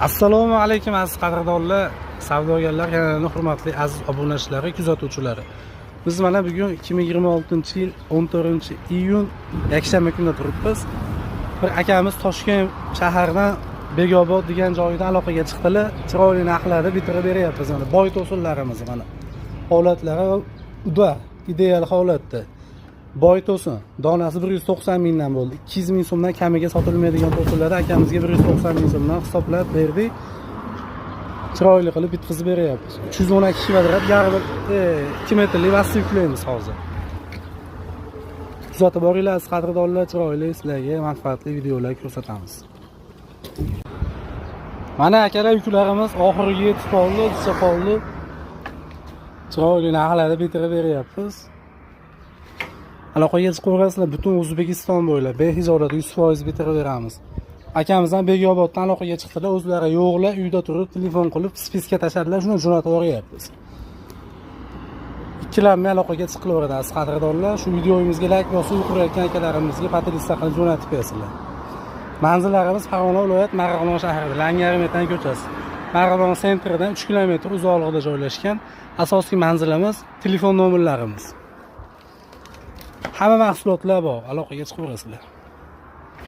Assalomu alaykum aziz qadrdonlar, savdogarlar, kanalining hurmatli aziz obunachilari, kuzatuvchilari. Biz mana bugun 2026-yil 14-iyun yakshanba kunida turibmiz. Bir akamiz Toshkent shaharidan Begobod degan joydan aloqaga chiqdilar. Chiroyli narxlarda bitirib beryapmiz mana. Boy to'sinlarimiz mana. Holatlari uda ideal holatda. Boy to'sin donasi 190 mingdan bo'ldi. 200 ming so'mdan kamiga sotilmaydigan to'sinlarda akamizga 190 ming so'mdan hisoblab berdik. Chiroyli qilib bitkizib beryapmiz. 312 kvadrat yarmi 2 metrli vassi yuklaymiz hozir. Kuzatib boringlar aziz qadrdonlar, chiroyli sizlarga manfaatli videolar ko'rsatamiz. Mana akalar yuklarimiz oxiriga yetib qoldi, chiqib qoldi. Chiroyli narxlarda bitirib beryapmiz. Aloqaga chiqaverasizlar, butun O'zbekiston bo'ylab behijorat 100% bitirib beramiz. Akamizdan Begoboddan aloqaga chiqdilar, o'zlari yo'qlar, uyda turib telefon qilib spiska tashladilar, shuni jo'natib yuboryapmiz. Ikkilanmay aloqaga chiqilaveradi aziz qadrdonlar. Shu videomizga like bosib o'qirayotgan akalarimizga podpis qilib jo'natib bersizlar. Manzillarimiz Farg'ona viloyat Marg'ilon shahrida, Langar metan ko'chasi. Marg'ilon sentridan 3 kilometr uzoqlikda joylashgan. Asosiy manzilimiz, telefon nomerlarimiz. Hamma mahsulotlar bor, aloqaga chiqaverasizlar.